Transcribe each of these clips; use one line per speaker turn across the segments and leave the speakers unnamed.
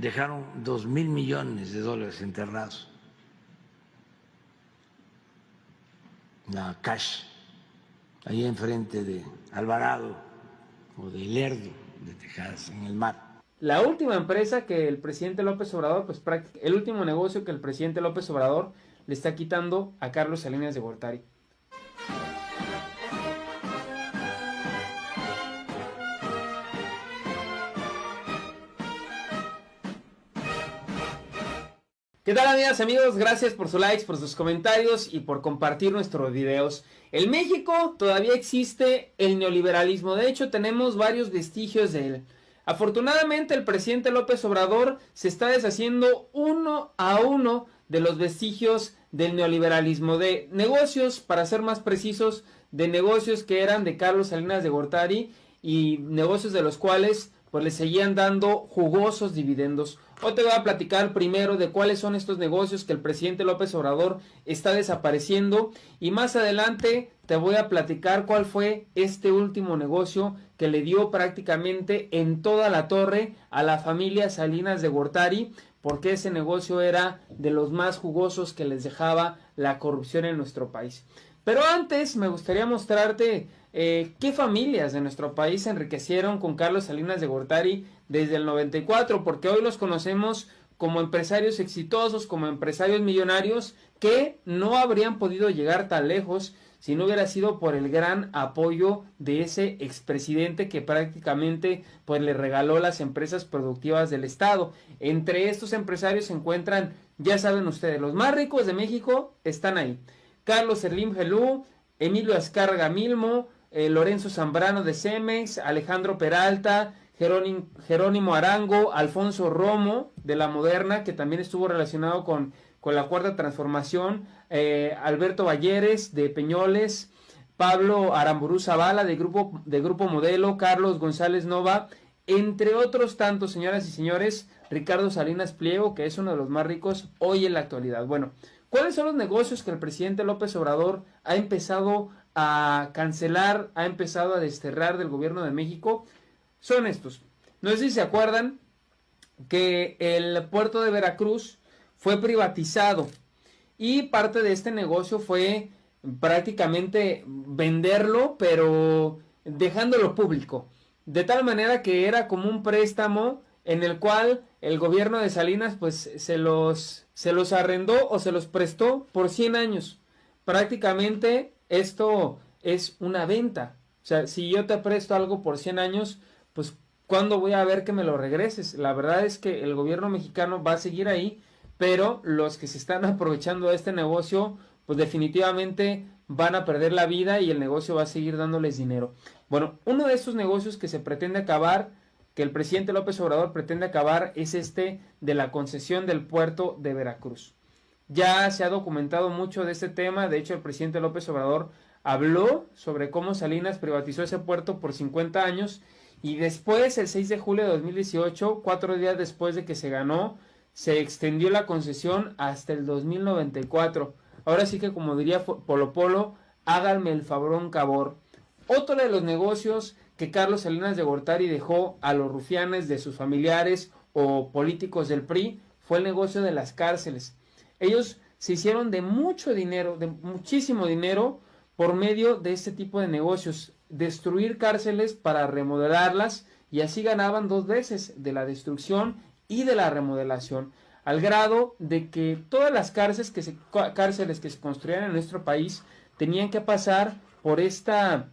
dejaron 2.000 millones de dólares enterrados. La Cash, ahí enfrente de Alvarado o de Lerdo de Texas, en el mar.
La última empresa que el presidente López Obrador, pues el último negocio que el presidente López Obrador le está quitando a Carlos Salinas de Gortari. ¿Qué tal, amigas y amigos? Gracias por sus likes, por sus comentarios y por compartir nuestros videos. En México todavía existe el neoliberalismo. De hecho, tenemos varios vestigios de él. Afortunadamente, el presidente López Obrador se está deshaciendo uno a uno de los vestigios del neoliberalismo, de negocios, para ser más precisos, de negocios que eran de Carlos Salinas de Gortari y negocios de los cuales pues le seguían dando jugosos dividendos. Hoy te voy a platicar primero de cuáles son estos negocios que el presidente López Obrador está desapareciendo, y más adelante te voy a platicar cuál fue este último negocio que le dio prácticamente en toda la torre a la familia Salinas de Gortari, porque ese negocio era de los más jugosos que les dejaba la corrupción en nuestro país. Pero antes me gustaría mostrarte qué familias de nuestro país se enriquecieron con Carlos Salinas de Gortari desde el 94, porque hoy los conocemos como empresarios exitosos, como empresarios millonarios que no habrían podido llegar tan lejos si no hubiera sido por el gran apoyo de ese expresidente que prácticamente pues le regaló las empresas productivas del estado. Entre estos empresarios se encuentran, ya saben ustedes, los más ricos de México están ahí: Carlos Slim Helú, Emilio Azcárraga Milmo, Lorenzo Zambrano de Cemex, Alejandro Peralta, Jerónimo Arango, Alfonso Romo de La Moderna, que también estuvo relacionado con la Cuarta Transformación, Alberto Balleres de Peñoles, Pablo Aramburú Zavala de Grupo Modelo, Carlos González Nova, entre otros tantos, señoras y señores, Ricardo Salinas Pliego, que es uno de los más ricos hoy en la actualidad. Bueno, ¿cuáles son los negocios que el presidente López Obrador ha empezado a cancelar, ha empezado a desterrar del gobierno de México? Son estos. No sé si se acuerdan que el puerto de Veracruz fue privatizado y parte de este negocio fue prácticamente venderlo, pero dejándolo público, de tal manera que era como un préstamo en el cual el gobierno de Salinas pues se los arrendó o se los prestó por 100 años. Prácticamente esto es una venta. O sea, si yo te presto algo por 100 años, pues ¿cuándo voy a ver que me lo regreses? La verdad es que el gobierno mexicano va a seguir ahí, pero los que se están aprovechando de este negocio, pues definitivamente van a perder la vida y el negocio va a seguir dándoles dinero. Bueno, uno de estos negocios que se pretende acabar, que el presidente López Obrador pretende acabar, es este de la concesión del puerto de Veracruz. Ya se ha documentado mucho de este tema. De hecho, el presidente López Obrador habló sobre cómo Salinas privatizó ese puerto por 50 años y después, el 6 de julio de 2018, 4 días después de que se ganó, se extendió la concesión hasta el 2094. Ahora sí que, como diría Polo Polo, háganme el fabrón cabor. Otro de los negocios que Carlos Salinas de Gortari dejó a los rufianes de sus familiares o políticos del PRI fue el negocio de las cárceles. Ellos se hicieron de mucho dinero, de muchísimo dinero, por medio de este tipo de negocios: destruir cárceles para remodelarlas, y así ganaban dos veces, de la destrucción y de la remodelación, al grado de que todas las cárceles que se construían en nuestro país tenían que pasar por esta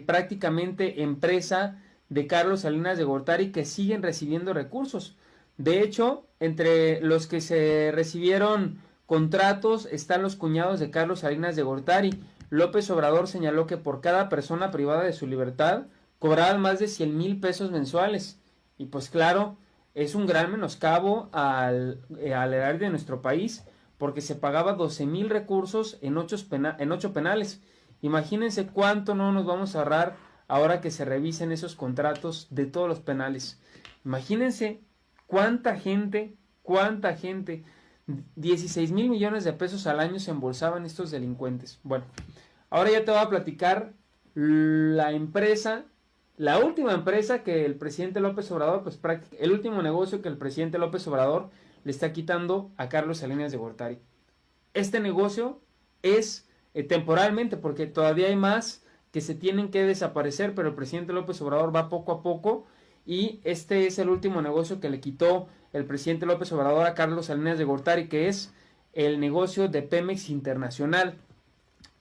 prácticamente empresa de Carlos Salinas de Gortari, que siguen recibiendo recursos. De hecho, entre los que se recibieron contratos están los cuñados de Carlos Salinas de Gortari. López Obrador señaló que por cada persona privada de su libertad cobraban más de 100,000 pesos mensuales. Y pues claro, es un gran menoscabo al erario de nuestro país, porque se pagaba 12,000 recursos en 8 penales. Imagínense cuánto no nos vamos a ahorrar ahora que se revisen esos contratos de todos los penales. Imagínense cuánta gente, 16,000 millones de pesos al año se embolsaban estos delincuentes. Bueno, ahora ya te voy a platicar la empresa la última empresa que el presidente López Obrador, pues el último negocio que el presidente López Obrador le está quitando a Carlos Salinas de Gortari. Este negocio es temporalmente, porque todavía hay más que se tienen que desaparecer, pero el presidente López Obrador va poco a poco, y este es el último negocio que le quitó el presidente López Obrador a Carlos Salinas de Gortari, que es el negocio de Pemex Internacional.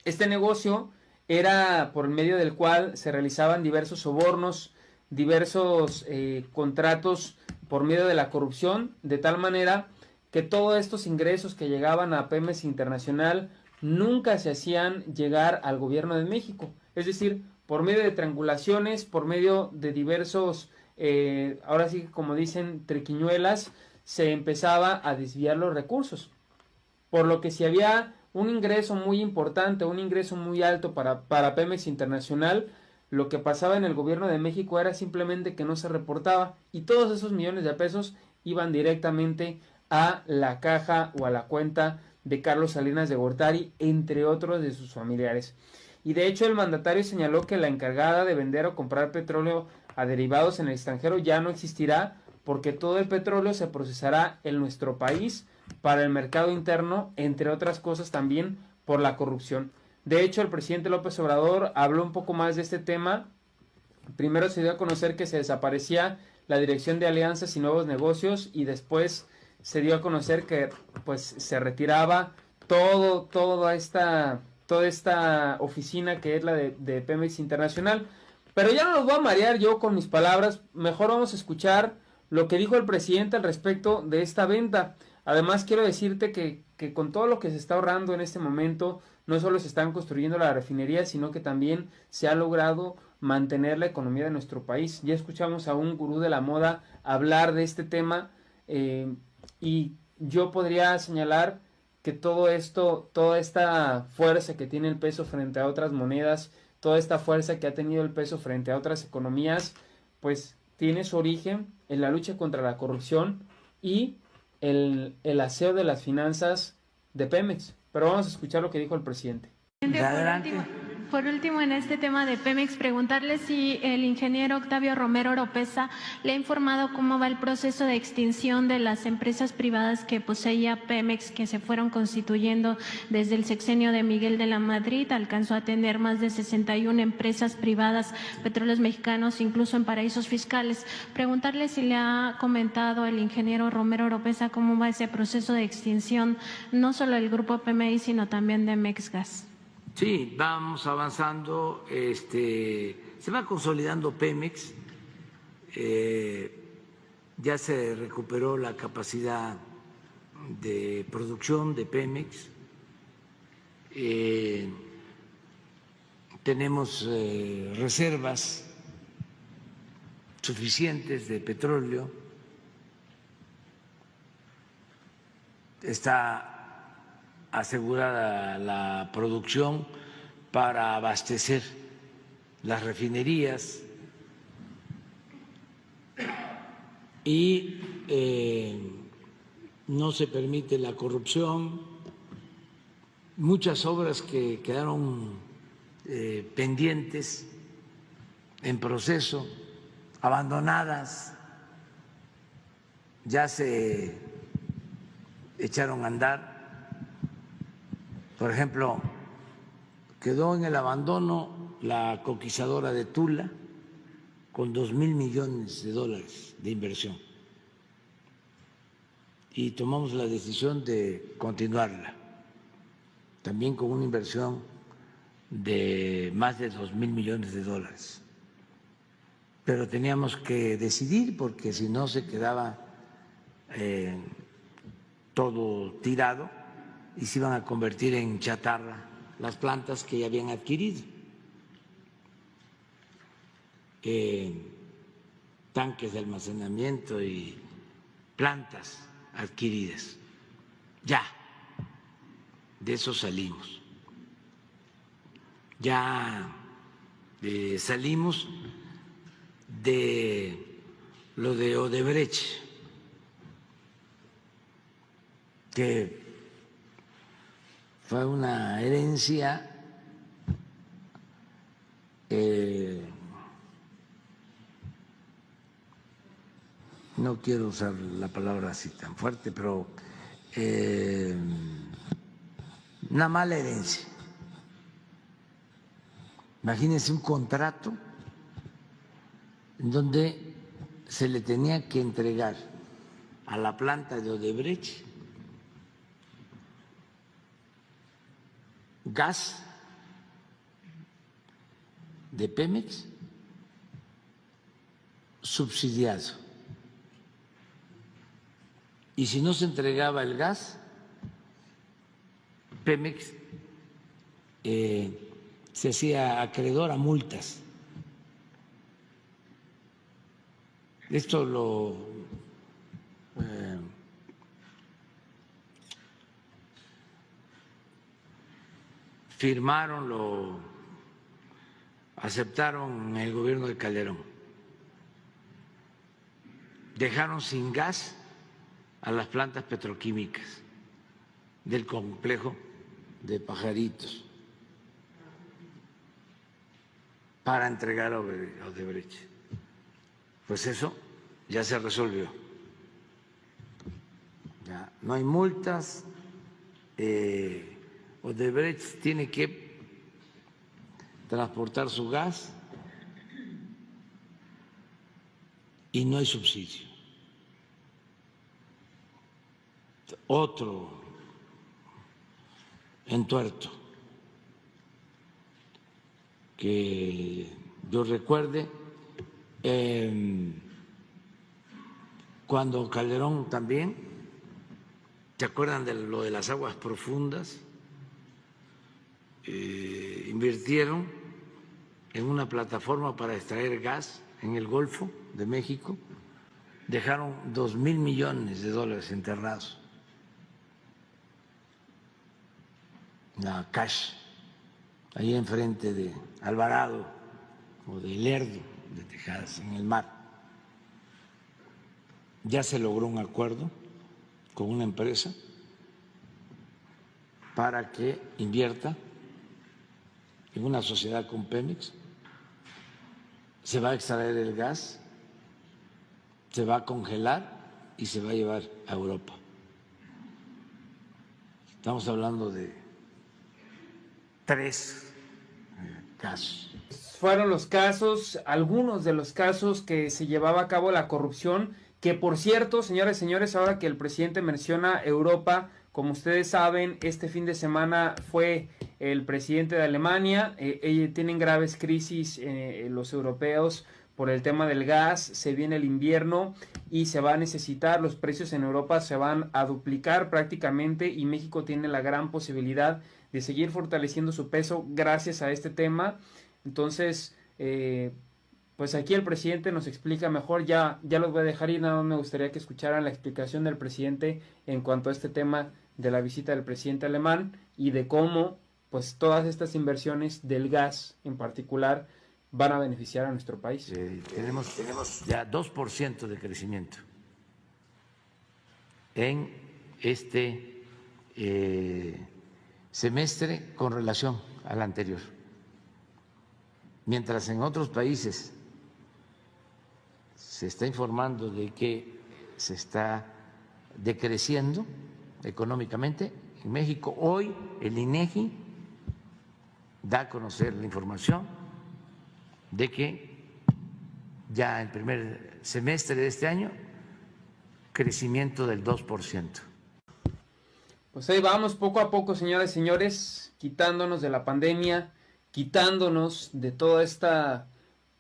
Este negocio era por medio del cual se realizaban diversos sobornos, diversos contratos por medio de la corrupción, de tal manera que todos estos ingresos que llegaban a Pemex Internacional nunca se hacían llegar al gobierno de México. Es decir, por medio de triangulaciones, por medio de diversos, ahora sí como dicen, triquiñuelas, se empezaba a desviar los recursos. Por lo que si había un ingreso muy importante, un ingreso muy alto para Pemex Internacional, lo que pasaba en el gobierno de México era simplemente que no se reportaba, y todos esos millones de pesos iban directamente a la caja o a la cuenta de Carlos Salinas de Gortari, entre otros de sus familiares. Y de hecho el mandatario señaló que la encargada de vender o comprar petróleo a derivados en el extranjero ya no existirá, porque todo el petróleo se procesará en nuestro país para el mercado interno, entre otras cosas también por la corrupción. De hecho, el presidente López Obrador habló un poco más de este tema. Primero se dio a conocer que se desaparecía la Dirección de Alianzas y Nuevos Negocios, y después se dio a conocer que pues se retiraba toda esta oficina que es la de Pemex Internacional. Pero ya no los voy a marear yo con mis palabras, mejor vamos a escuchar lo que dijo el presidente al respecto de esta venta. Además quiero decirte que con todo lo que se está ahorrando en este momento, no solo se están construyendo la refinería, sino que también se ha logrado mantener la economía de nuestro país. Ya escuchamos a un gurú de la moda hablar de este tema, y yo podría señalar que todo esto, toda esta fuerza que tiene el peso frente a otras monedas, toda esta fuerza que ha tenido el peso frente a otras economías, pues tiene su origen en la lucha contra la corrupción y el aseo de las finanzas de Pemex. Pero vamos a escuchar lo que dijo el presidente.
Por último, en este tema de Pemex, preguntarle si el ingeniero Octavio Romero Oropesa le ha informado cómo va el proceso de extinción de las empresas privadas que poseía Pemex, que se fueron constituyendo desde el sexenio de Miguel de la Madrid. Alcanzó a tener más de 61 empresas privadas, petróleos mexicanos, incluso en paraísos fiscales. Preguntarle si le ha comentado el ingeniero Romero Oropesa cómo va ese proceso de extinción, no solo del grupo PMI, sino también de Mexgas.
Sí, vamos avanzando, se va consolidando Pemex, ya se recuperó la capacidad de producción de Pemex, tenemos reservas suficientes de petróleo, está asegurada la producción para abastecer las refinerías y no se permite la corrupción. Muchas obras que quedaron pendientes, en proceso, abandonadas, ya se echaron a andar. Por ejemplo, quedó en el abandono la coquizadora de Tula con $2,000 millones de inversión, y tomamos la decisión de continuarla, también con una inversión de más de $2,000 millones. Pero teníamos que decidir, porque si no se quedaba todo tirado y se iban a convertir en chatarra las plantas que ya habían adquirido, tanques de almacenamiento y plantas adquiridas. Ya, de eso salimos. Ya salimos de lo de Odebrecht, que fue una herencia no quiero usar la palabra así tan fuerte, pero una mala herencia. Imagínense un contrato en donde se le tenía que entregar a la planta de Odebrecht gas de Pemex subsidiado. Y si no se entregaba el gas, Pemex se hacía acreedor a multas. Esto lo firmaron, lo aceptaron en el gobierno de Calderón. Dejaron sin gas a las plantas petroquímicas del complejo de Pajaritos para entregar a Odebrecht. Pues eso ya se resolvió. Ya no hay multas. Odebrecht tiene que transportar su gas y no hay subsidio. Otro entuerto que yo recuerde, cuando Calderón también, ¿se acuerdan de lo de las aguas profundas? Invirtieron en una plataforma para extraer gas en el Golfo de México, dejaron $2,000 millones enterrados. La Cash, ahí enfrente de Alvarado o de Lerdo de Tejadas, en el mar. Ya se logró un acuerdo con una empresa para que invierta en una sociedad con Pemex. Se va a extraer el gas, se va a congelar y se va a llevar a Europa. Estamos hablando de 3 casos.
Fueron los casos, algunos de los casos que se llevaba a cabo la corrupción, que por cierto, señoras y señores, ahora que el presidente menciona Europa, como ustedes saben, este fin de semana fue el presidente de Alemania. Tienen graves crisis los europeos por el tema del gas. Se viene el invierno y se va a necesitar, los precios en Europa se van a duplicar prácticamente, y México tiene la gran posibilidad de seguir fortaleciendo su peso gracias a este tema. Entonces, pues aquí el presidente nos explica mejor. Ya los voy a dejar ir, nada más me gustaría que escucharan la explicación del presidente en cuanto a este tema de la visita del presidente alemán y de cómo pues todas estas inversiones del gas en particular van a beneficiar a nuestro país.
Tenemos ya 2% de crecimiento en este semestre con relación al anterior. Mientras en otros países se está informando de que se está decreciendo económicamente, en México hoy el INEGI da a conocer la información de que ya el primer semestre de este año, crecimiento del 2%.
Pues ahí vamos poco a poco, señoras y señores, quitándonos de la pandemia, quitándonos de toda esta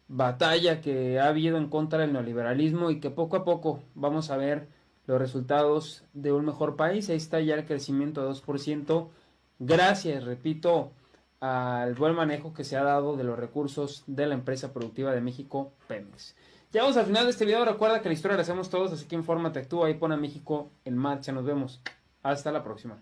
batalla que ha habido en contra del neoliberalismo, y que poco a poco vamos a ver los resultados de un mejor país. Ahí está ya el crecimiento de 2%, gracias, repito, al buen manejo que se ha dado de los recursos de la empresa productiva de México, Pemex. Llegamos al final de este video. Recuerda que la historia la hacemos todos, así que infórmate, actúa y pon a México en marcha. Nos vemos. Hasta la próxima.